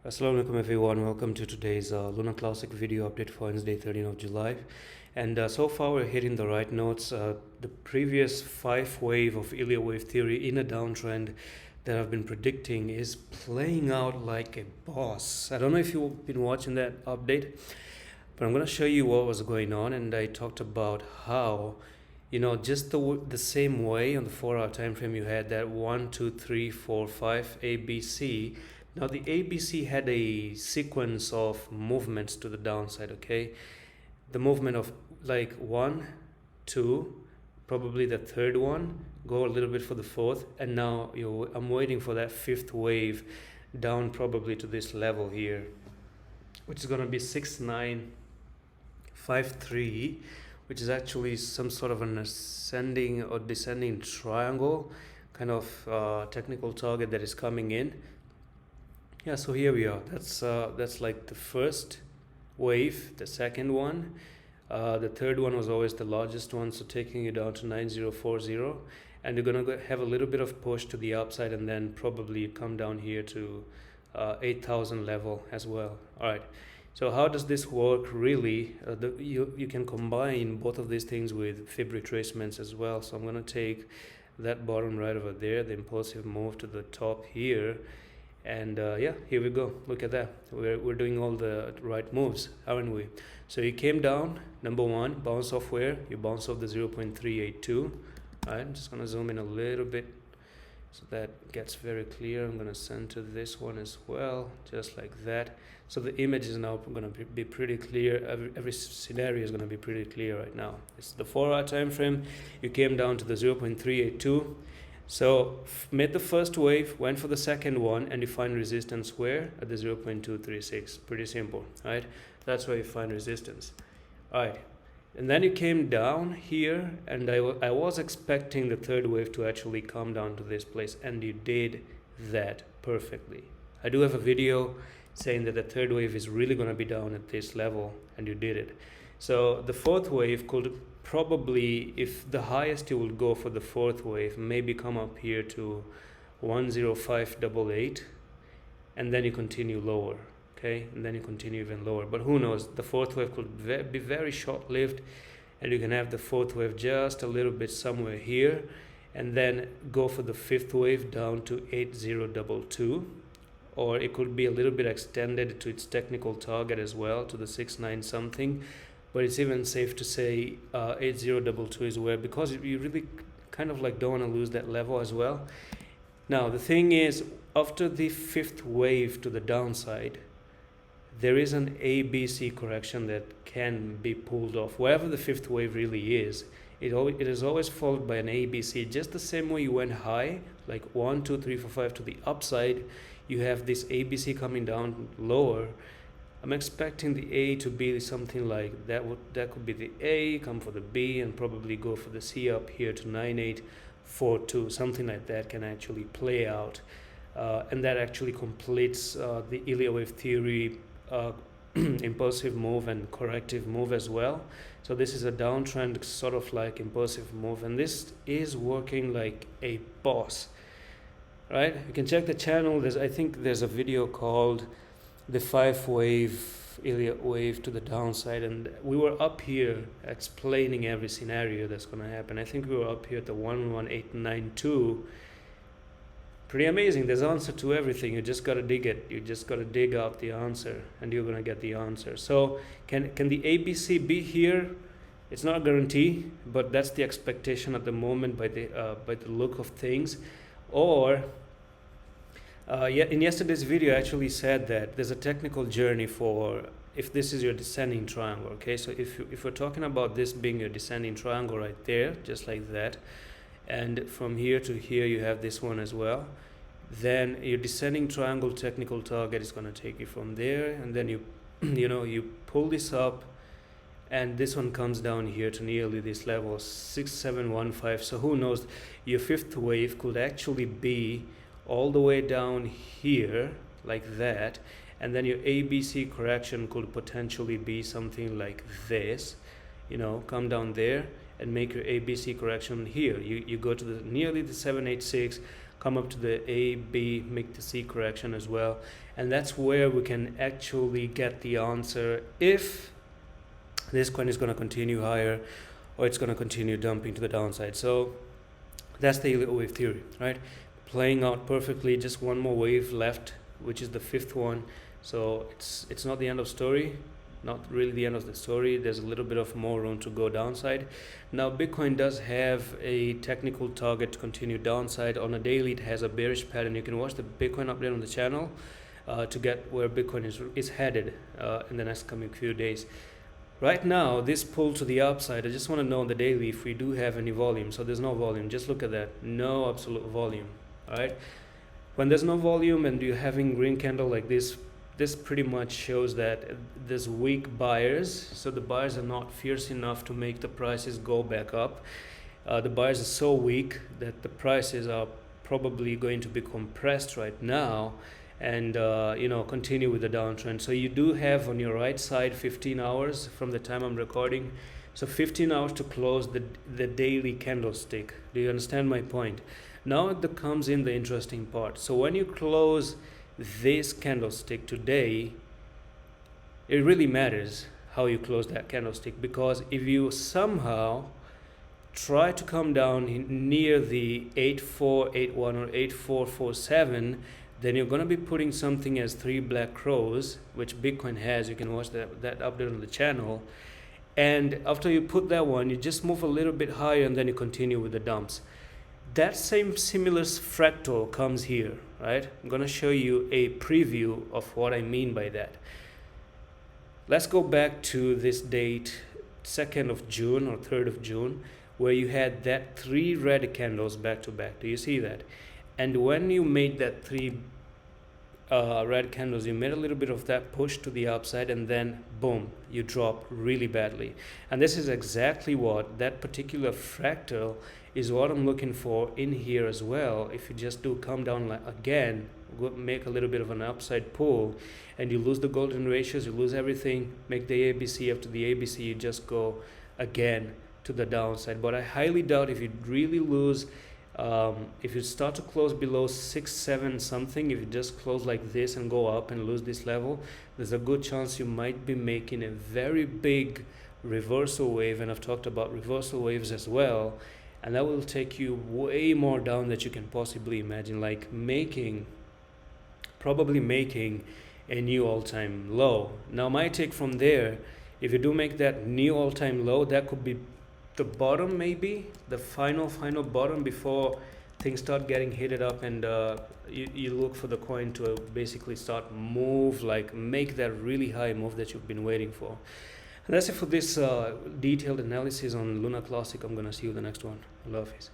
Assalamualaikum everyone, welcome to today's Lunar Classic video update for Wednesday 13th of July. And so far we're hitting the right notes. The previous 5 wave of Ilya wave theory in a downtrend that I've been predicting is playing out like a boss. I don't know if you've been watching that update, but I'm going to show you what was going on. And I talked about how, just the same way on the 4-hour time frame you had that 1, 2, 3, 4, 5 ABC. Now the ABC had a sequence of movements to the downside, okay? The movement of like 1, 2, probably the third one, go a little bit for the fourth, and now I'm waiting for that fifth wave down probably to this level here, which is going to be 6953, which is actually some sort of an ascending or descending triangle kind of technical target that is coming in. Yeah, so here we are. That's like the first wave, the second one. The third one was always the largest one, so taking you down to 9040, and you're gonna have a little bit of push to the upside, and then probably come down here to 8,000 level as well. All right. So how does this work really? You can combine both of these things with fib retracements as well. So I'm gonna take that bottom right over there, the impulsive move to the top here. And yeah, here we go. Look at that. We're doing all the right moves, aren't we? So you came down, number one, bounce off where? You bounce off the 0.382. All right, I'm just going to zoom in a little bit so that gets very clear. I'm going to center this one as well, just like that. So the image is now going to be pretty clear. Every scenario is going to be pretty clear right now. It's the 4-hour time frame. You came down to the 0.382. So made the first wave, went for the second one, and you find resistance where? At the 0.236. Pretty simple, right? That's where you find resistance. All right. And then you came down here, and I was expecting the third wave to actually come down to this place, and you did that perfectly. I do have a video saying that the third wave is really going to be down at this level, and you did it. So the fourth wave could probably, if the highest you will go for the fourth wave, maybe come up here to 10588, and then you continue lower, okay? And then you continue even lower. But who knows? The fourth wave could be very short-lived, and you can have the fourth wave just a little bit somewhere here, and then go for the fifth wave down to 8022. Or it could be a little bit extended to its technical target as well, to the 69 something. But it's even safe to say 8022 is where, because you really kind of like don't want to lose that level as well. Now the thing is, after the fifth wave to the downside, there is an ABC correction that can be pulled off. Wherever the fifth wave really is, it is always followed by an ABC. Just the same way you went high, like 1, 2, 3, 4, 5 to the upside, you have this ABC coming down lower. I'm expecting the A to be something like that. That could be the A, come for the B, and probably go for the C up here to 9842. Something like that can actually play out, and that actually completes the Ilya wave theory impulsive move and corrective move as well. So this is a downtrend sort of like impulsive move, and this is working like a boss. Right? You can check the channel. I think there's a video called the 5-wave Ilya wave to the downside, and we were up here explaining every scenario that's going to happen. I think we were up here at the 11892. Pretty amazing. There's answer to everything. You just got to dig it. You just got to dig out the answer, and you're going to get the answer. So can the ABC be here? It's not a guarantee, but that's the expectation at the moment by the look of things. Or in yesterday's video, I actually said that there's a technical journey for if this is your descending triangle. Okay, so if we're talking about this being your descending triangle right there, just like that, and from here to here you have this one as well, then your descending triangle technical target is going to take you from there, and then you you pull this up, and this one comes down here to nearly this level 6715. So who knows, your fifth wave could actually be all the way down here like that, and then your ABC correction could potentially be something like this, come down there and make your ABC correction here. You go to nearly the 786, come up to the A, B, make the C correction as well. And that's where we can actually get the answer if this coin is going to continue higher or it's going to continue dumping to the downside. So that's the Elliott wave theory, right? Playing out perfectly, just one more wave left, which is the fifth one. So it's not the end of story, not really the end of the story. There's a little bit of more room to go downside. Now Bitcoin does have a technical target to continue downside. On a daily, it has a bearish pattern. You can watch the Bitcoin update on the channel to get where Bitcoin is headed in the next coming few days. Right now, this pull to the upside, I just want to know on the daily if we do have any volume. So there's no volume. Just look at that. No absolute volume. All right. When there's no volume and you're having green candle like this, this pretty much shows that there's weak buyers. So the buyers are not fierce enough to make the prices go back up. The buyers are so weak that the prices are probably going to be compressed right now and continue with the downtrend. So you do have on your right side 15 hours from the time I'm recording. So 15 hours to close the daily candlestick. Do you understand my point? Now it comes in the interesting part. So when you close this candlestick today, it really matters how you close that candlestick, because if you somehow try to come down near the 8481 or 8447, then you're going to be putting something as 3 black crows, which Bitcoin has. You can watch that update on the channel. And after you put that one, you just move a little bit higher and then you continue with the dumps. That same similar fractal comes here, right? I'm going to show you a preview of what I mean by that. Let's go back to this date, 2nd of June or 3rd of June, where you had that 3 red candles back to back. Do you see that? And when you made that 3 red candles, you made a little bit of that push to the upside, and then boom, you drop really badly. And this is exactly what that particular fractal is what I'm looking for in here as well. If you just do come down again, make a little bit of an upside pull, and you lose the golden ratios, you lose everything, make the ABC. After the ABC, you just go again to the downside. But I highly doubt if you really lose, if you start to close below 6, 7 something, if you just close like this and go up and lose this level, there's a good chance you might be making a very big reversal wave. And I've talked about reversal waves as well, and that will take you way more down than you can possibly imagine, like probably making a new all-time low. Now my take from there, if you do make that new all-time low, that could be the bottom, maybe the final bottom before things start getting heated up, and you look for the coin to basically start move, like make that really high move that you've been waiting for. And that's it for this detailed analysis on Luna Classic. I'm gonna see you in the next one. I love it.